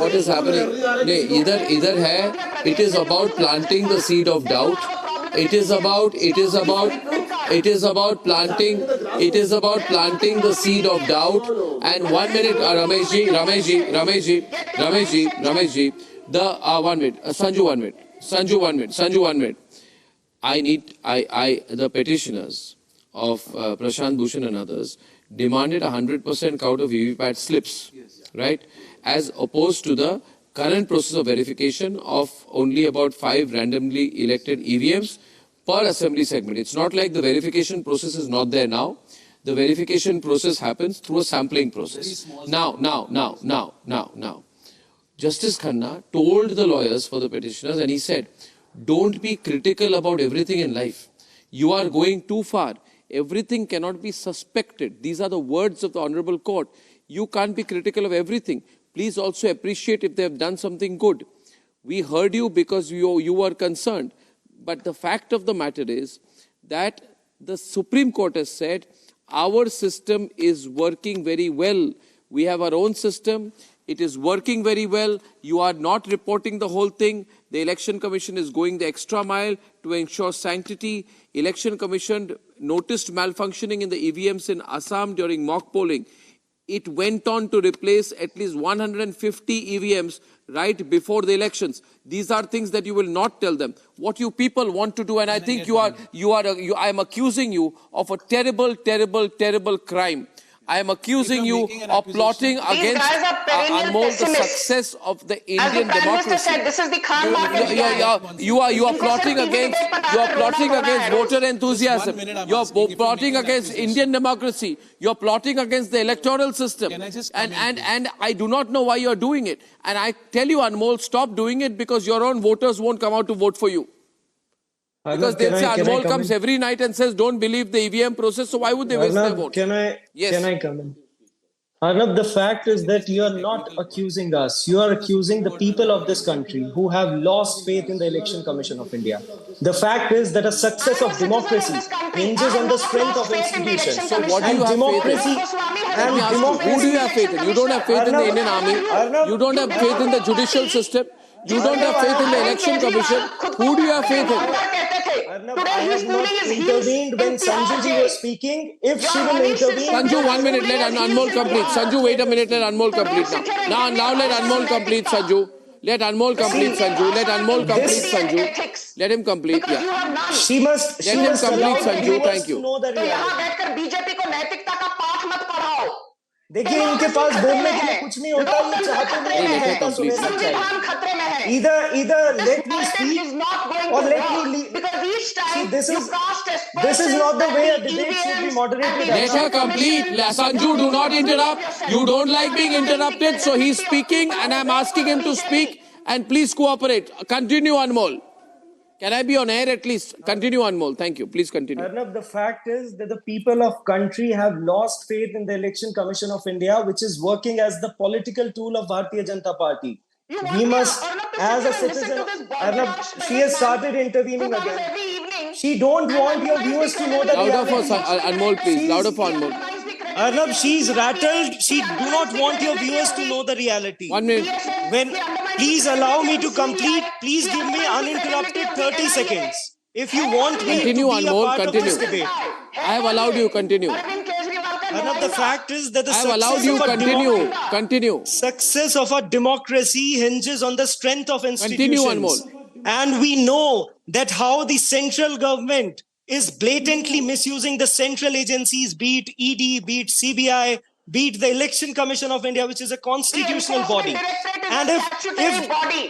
what is happening? Either hai, it is about planting the seed of doubt. It is about planting the seed of doubt. And 1 minute, Ramesh ji, the 1 minute, Sanju 1 minute. The petitioners of Prashant Bhushan and others demanded 100% count of VVPAT slips, right? As opposed to the current process of verification of only about 5 randomly elected EVMs per assembly segment. It's not like the verification process is not there now. The verification process happens through a sampling process. Now. Justice Khanna told the lawyers for the petitioners, and he said, don't be critical about everything in life. You are going too far. Everything cannot be suspected. These are the words of the Honorable Court. You can't be critical of everything. Please also appreciate if they have done something good. We heard you because you were concerned. But the fact of the matter is that the Supreme Court has said our system is working very well. We have our own system. It is working very well. You are not reporting the whole thing. The Election Commission is going the extra mile to ensure sanctity. Election Commission noticed malfunctioning in the EVMs in Assam during mock polling. It went on to replace at least 150 EVMs right before the elections. These are things that you will not tell them. What you people want to do, and I think I am accusing you of a terrible, terrible, terrible crime. I am accusing you of plotting against Anmol, the success of the Indian democracy. Said, this is the Khan market. You are plotting against voter enthusiasm. You are plotting against Indian democracy. You are plotting against the electoral system. And I do not know why you are doing it. And I tell you, Anmol, stop doing it because your own voters won't come out to vote for you. Because they'll say Anmol comes every night and says, don't believe the EVM process, so why would they waste their vote? Can I come in? Arnab, the fact is that you are not accusing us. You are accusing the people of this country who have lost faith in the Election Commission of India. The fact is that a success of democracy hinges on the strength of institutions. So what do you have faith in? Who do you have faith in? You don't have faith in the Indian Army. You don't have faith in the judicial system. You don't have faith in the Election Commission. Who do you have faith in? I have not intervened when Sanju ji was speaking. If she will intervene... Sanju, 1 minute, let Anmol complete. Sanju, wait a minute, let Anmol complete now. Now let Anmol complete, Sanju. Let Anmol complete, Sanju. Let Anmol complete, Sanju. Let him complete, yeah. She must let him complete, Sanju. Thank you. देखिए इनके पास बोलने के लिए कुछ नहीं होता, ये चाहते नहीं है either let me speak or let me leave. See, this is not the way a debate should be moderated. Let her complete. Sanju, do not interrupt. You don't like being interrupted, so he's speaking and I'm asking him to speak, and please cooperate. Continue, Anmol. Can I be on air at least? Continue, Anmol. Thank you. Please continue. Arnab, the fact is that the people of country have lost faith in the Election Commission of India, which is working as the political tool of Bharatiya Janata Party. We must, as a citizen, Arnab, she has started intervening again. She don't want your viewers to know that. Louder for Anmol, please. Louder for Anmol. Arnab, she's rattled. She do not want your viewers to know the reality. 1 minute. Please allow me to complete. Please give me uninterrupted 30 seconds. If you want me continue, to be Anmol, a part continue. of this debate. I have allowed you. Continue. Arnab, the fact is that the success of a democracy hinges on the strength of institutions. Continue, Anmol. And we know that how the central government is blatantly misusing the central agencies, be it ED, be it CBI, be it the Election Commission of India, which is a constitutional body. And if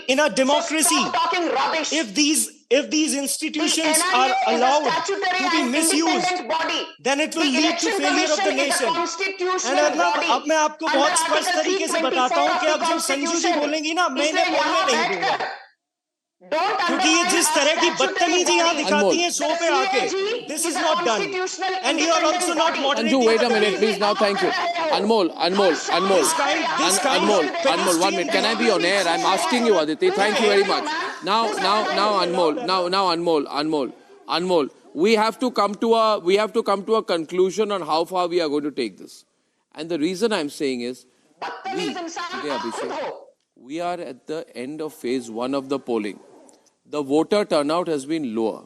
in a democracy, if these institutions are allowed to be misused, then it will lead to failure of the nation. And अब मैं आपको बहुत स्पष्ट तरीके से बताता हूँ कि अब जब संजू जी बोलेंगी ना, मैं इन्हें बोलने नहीं दूंगा, क्योंकि ये जिस तरह की बदतमीजी यहाँ दिखाती हैं शो पे आके, this is not done, and you are also not moderating. Anju, wait a minute, please. Now, thank you. Anmol, 1 minute. Can I be on air? I'm asking you, Aditi. Thank you very much. Now, Anmol. We have to come to a conclusion on how far we are going to take this. And the reason I'm saying is, Today, Abhishek, we are at the end of phase 1 of the polling. The voter turnout has been lower.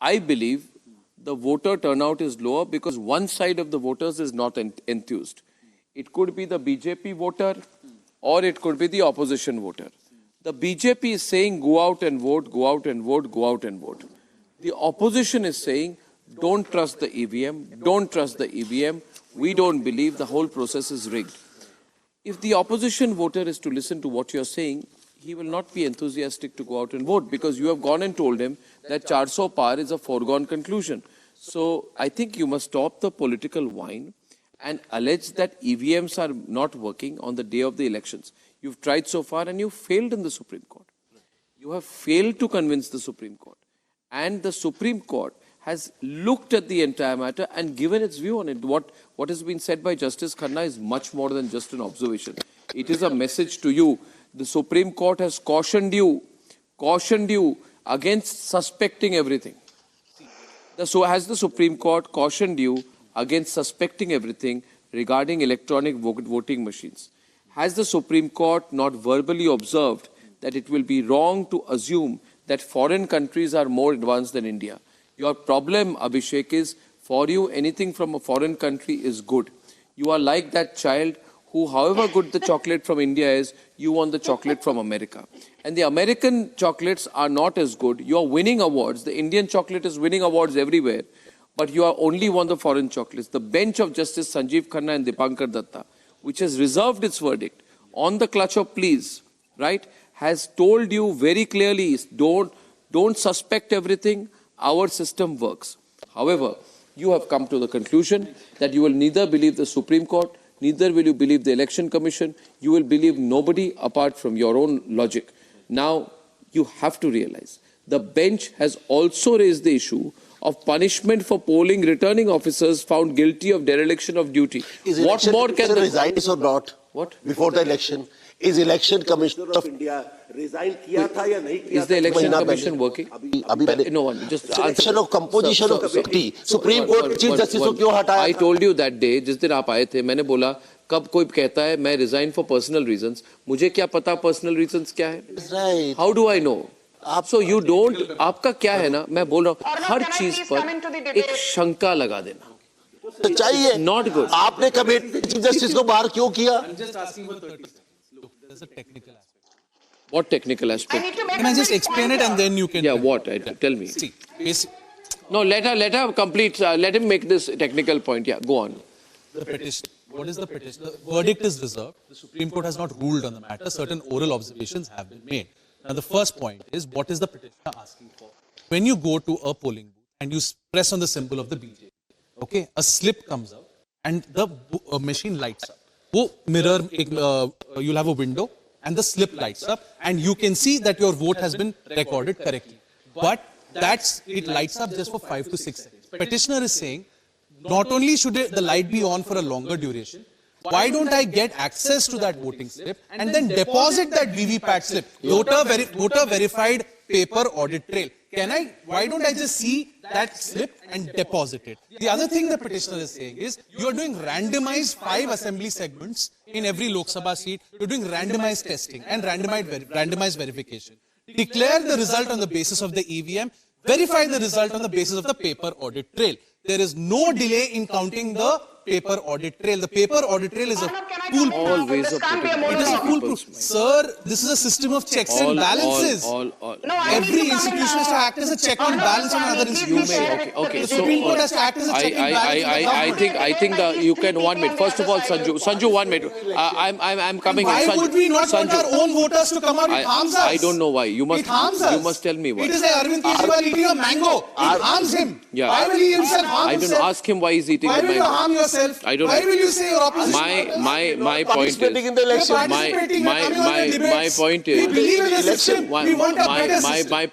I believe the voter turnout is lower because one side of the voters is not enthused. It could be the BJP voter or it could be the opposition voter. The BJP is saying go out and vote, go out and vote, go out and vote. The opposition is saying don't trust the EVM, don't trust the EVM. We don't believe the whole process is rigged. If the opposition voter is to listen to what you're saying, he will not be enthusiastic to go out and vote because you have gone and told him that 400 par is a foregone conclusion. So I think you must stop the political whine and allege that EVMs are not working on the day of the elections. You've tried so far and you failed in the Supreme Court. You have failed to convince the Supreme Court. And the Supreme Court has looked at the entire matter and given its view on it. What has been said by Justice Khanna is much more than just an observation. It is a message to you. The Supreme Court has cautioned you against suspecting everything. So has the Supreme Court cautioned you against suspecting everything regarding electronic voting machines? Has the Supreme Court not verbally observed that it will be wrong to assume that foreign countries are more advanced than India? Your problem, Abhishek, is for you anything from a foreign country is good. You are like that child who, however good the chocolate from India is, you want the chocolate from America. And the American chocolates are not as good. You are winning awards. The Indian chocolate is winning awards everywhere. But you are only want the foreign chocolates. The bench of Justice Sanjeev Khanna and Dipankar Datta, which has reserved its verdict on the clutch of pleas, right, has told you very clearly, don't suspect everything. Our system works. However, you have come to the conclusion that you will neither believe the Supreme Court, neither will you believe the Election Commission. You will believe nobody apart from your own logic. Now, you have to realize the bench has also raised the issue of punishment for polling returning officers found guilty of dereliction of duty. What more can they resign or not? What? Before the election, is Election Commissioner of India resigned kiya tha ya nahi kiya? Is the Election Commission working? No one. Just selection of composition of committee. Supreme Court Chief Justice को क्यों हटाया? I told you that day, जिस दिन आप आए थे, मैंने बोला कब कोई कहता है मैं resign for personal reasons, मुझे क्या पता personal reasons क्या है? Right. How do I know? So you don't, आपका क्या है ना, मैं बोल रहा हूँ हर चीज पर एक शंका लगा देना. चाहिए. Not good. आपने कमेटी चीफ जस्टिस को बाहर क्यों किया? I'm just asking for 30 seconds. Look, there's a technical aspect. What technical aspect? Can I just explain it and then you can... Yeah, what? Tell me. See, basic, No, let her complete, let him make this technical point. Yeah, go on. the petition. What is the petition? The verdict is reserved. The Supreme Court has not ruled on the matter. Certain oral observations have been made. Now, the first point is, what is the petitioner asking for? When you go to a polling booth and you press on the symbol of the BJP, okay, a slip comes out and the machine lights up. वो mirror, you'll have a window and the slip lights up and you can see that your vote has been recorded correctly. But it lights up just for 5 to 6 seconds. Petitioner is saying, not only should the light be on for a longer duration, why don't I get access to that voting slip and then deposit that VVPAT slip, voter verified paper audit trail? Why don't I just see that slip and deposit it? The other thing the petitioner is saying is, you are doing randomized 5 assembly segments in every Lok Sabha seat. You're doing randomized testing and randomized verification. Declare the result on the basis of the EVM, verify the result on the basis of the paper audit trail. There is no delay in counting the paper audit trail. The paper audit trail is a foolproof. All ways of putting It is a foolproof. Sir, this is a system of checks and balances. Every institution has to act as a check and balance on another institution. Okay. The Supreme Court has to act as a check and balance. on the government. I think you can 1 minute. First of all, Sanju, 1 minute. I'm coming. Why Sanju, would we not want Sanju, our own voters to come out? It harms us. I don't know why. It harms us. You must tell me why. It is like Arvind Kejriwal eating a mango. It harms him. Yeah. Why will he himself harm I don't himself? ask him why he's eating Why the will you mango. harm yourself? I don't Why know. will you say your opposition? My point Participating is in the election. You're participating, you're coming on the my debates. point is We believe in the system. We want a better system. My point